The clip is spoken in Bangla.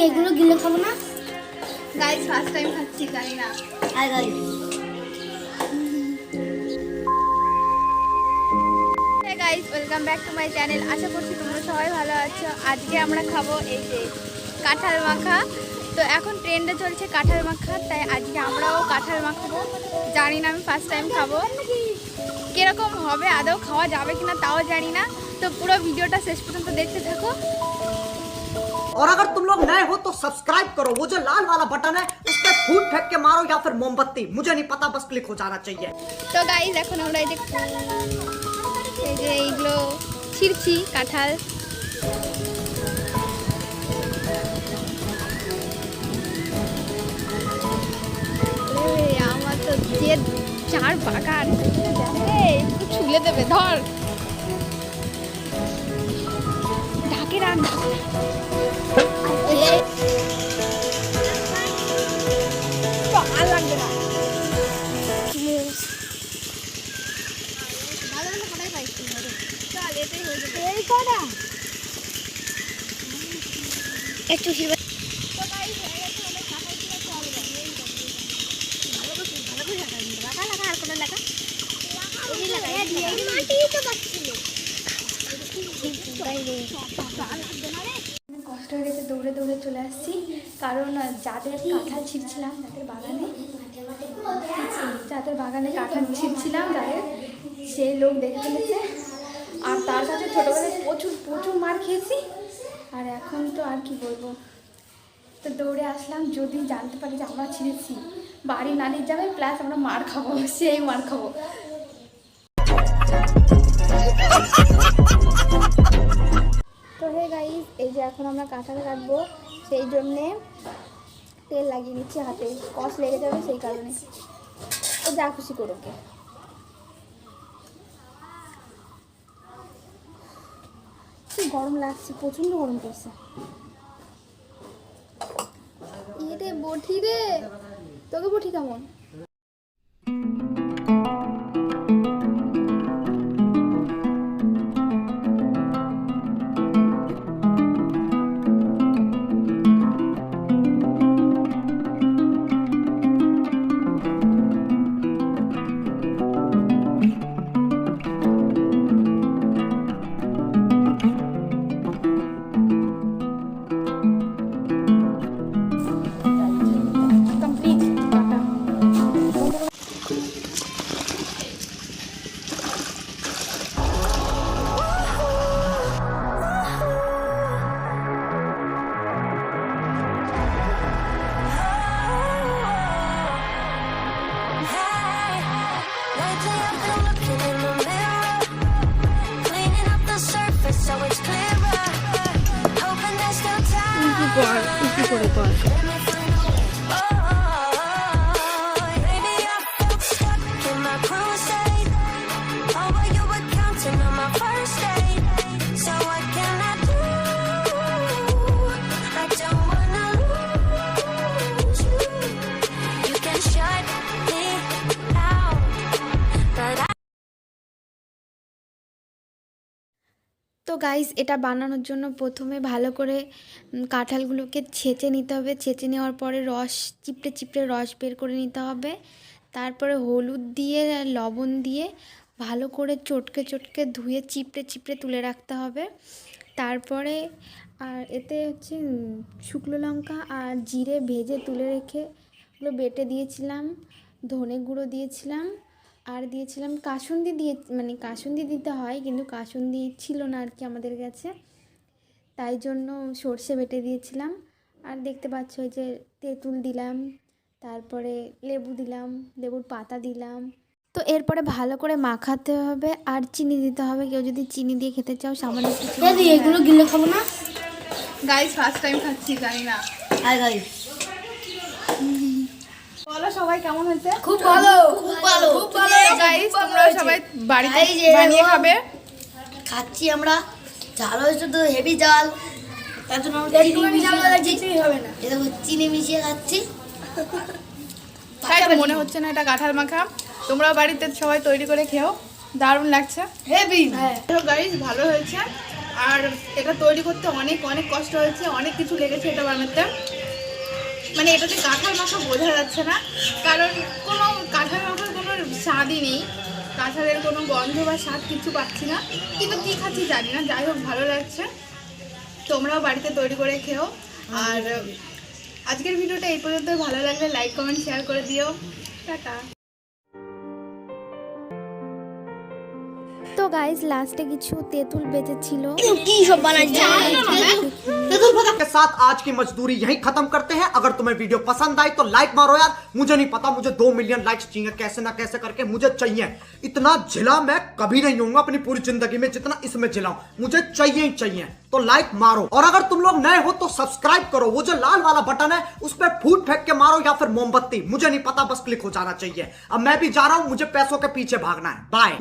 এগুলো গিলে খাবো না গাইস ফার্স্ট টাইম খাচ্ছি জানি না আর guys guys welcome back to my channel. আশা করছি তোমরা সবাই ভালো আছো। আজকে আমরা খাবো এই যে কাঁঠাল মাখা। তো এখন ট্রেন্ডে চলছে কাঁঠাল মাখা, তাই আজকে আমরাও কাঁঠাল মাখাবো। জানি না, আমি ফার্স্ট টাইম খাবো, কিরকম হবে, আদৌ খাওয়া যাবে কিনা তাও জানি না। তো পুরো ভিডিওটা শেষ পর্যন্ত দেখতে থাকো। और अगर तुम लोग नए हो तो सब्सक्राइब करो, वो जो लाल वाला बटन है उस पर फूट फेंक के मारो या फिर मोमबत्ती, मुझे नहीं पता, बस क्लिक हो जाना चाहिए। তো গাইস এখন আমরা এই যে এইগুলো ছিঁড়ছি কাঁঠাল। আমার তো যে চার বাগান একটু ছুলে দেবে, ধর ঢাকে রাখ। আর লাগবে না, একটু কষ্ট হয়ে গেছে, দৌড়ে দৌড়ে চলে আসছি। কারণ যাদের কাঁঠাল ছিঁড়ছিলাম, যাদের বাগানে কাঁঠাল ছিঁড়ছিলাম, সেই লোক দেখে ফেলেছে। আর তার কাছে ছোটোবেলায় প্রচুর প্রচুর মার খেয়েছি। আর এখন তো আর কি বলবো, তো দৌড়ে আসলাম। যদি জানতে পারি যে আমরা ছিঁড়েছি, বাড়ি নালির যাবে, প্লাস আমরা মার খাবো, সেই মার খাবো। তো হে গাইস, এই যে এখন আমরা কাঁঠাল কাটবো, সেই জন্যে তেল লাগিয়ে নিচ্ছি হাতে, কষ লেগে যাবে সেই কারণে। ও যা খুশি করো, কে গরম লাগছে, প্রচন্ড গরম পড়ছে। রে বঠি রে, তোকে বঠি কেমন? তো গাইস, এটা বানানোর জন্য প্রথমে ভালো করে কাঁঠালগুলোকে ছেঁচে নিতে হবে। ছেঁচে নেওয়ার পরে রস চিপড়ে চিপড়ে রস বের করে নিতে হবে। তারপরে হলুদ দিয়ে লবণ দিয়ে ভালো করে চটকে চটকে ধুয়ে চিপড়ে চিপড়ে তুলে রাখতে হবে। তারপরে আর এতে হচ্ছে শুকনো লঙ্কা আর জিরে ভেজে তুলে রেখে ওগুলো বেটে দিয়েছিলাম, ধনে গুঁড়ো দিয়েছিলাম, আর দিয়েছিলাম কাসুন্দি দিয়ে, মানে কাসুন্দি দিতে হয় কিন্তু কাসুন্দি ছিল না আর কি আমাদের কাছে, তাই জন্য সর্ষে বেটে দিয়েছিলাম। আর দেখতে পাচ্ছ ওই যে তেঁতুল দিলাম, তারপরে লেবু দিলাম, লেবুর পাতা দিলাম। তো এরপরে ভালো করে মাখাতে হবে আর চিনি দিতে হবে। কেউ যদি চিনি দিয়ে খেতে চাও সামান্য কিছু। এগুলো গিলে খাবো না গাইস ফার্স্ট টাইম খাচ্ছি জানি না আর গাইস বলো সবাই কেমন হয়েছে? খুব ভালো, খুব ভালো, খুব ভালো গাইস তোমরা সবাই বাড়িতে বানিয়ে খাবে। খাচ্ছি আমরা, জাল হয়েছে তো হেভি জাল, তার জন্য আমরা চিনি হবে না, এটা চিনি মিশিয়ে খাচ্ছি। তাই তো মনে হচ্ছে না এটা কাঁঠাল মাখা। তোমরাও বাড়িতে সবাই তৈরি করে খেও, দারুণ লাগছে, হেভি। তো গাইস ভালো হয়েছে। আর এটা তৈরি করতে অনেক অনেক কষ্ট হয়েছে, অনেক কিছু লেগেছে এটা বানাতে। মানে এটাতে কাঁঠাল মাখা বোঝা যাচ্ছে না, কারণ কোনো কাঁঠাল মাখার কোনো স্বাদই নেই, কাঁঠালের কোনো গন্ধ বা স্বাদ কিছু পাচ্ছি না, কিন্তু কী খাচ্ছি জানি না। যাই হোক ভালো লাগছে, তোমরাও বাড়িতে তৈরি করে খেও। আর আজকের ভিডিওটা এই পর্যন্ত, ভালো লাগলে লাইক কমেন্ট শেয়ার করে দিও। টাটা। তো গাইজ লাস্টে কিছু তেঁতুল বেঁচেছিল। কি সব বানাচ্ছে के साथ आज की मजदूरी यहीं खत्म करते हैं। अगर तुम्हें वीडियो पसंद आई तो लाइक मारो यार, मुझे नहीं पता, मुझे 2 मिलियन लाइक्स चाहिए, कैसे ना कैसे करके मुझे चाहिए। इतना जिला मैं कभी नहीं होऊंगा अपनी पूरी जिंदगी में जितना इसमें जिलाऊं, मुझे चाहिए ही चाहिए। तो लाइक मारो, और अगर तुम लोग नए हो तो सब्सक्राइब करो, वो जो लाल वाला बटन है उस पर फूट फेंक के मारो या फिर मोमबत्ती, मुझे नहीं पता, बस क्लिक हो जाना चाहिए। अब मैं भी जा रहा हूं, मुझे पैसों के पीछे भागना है। बाय।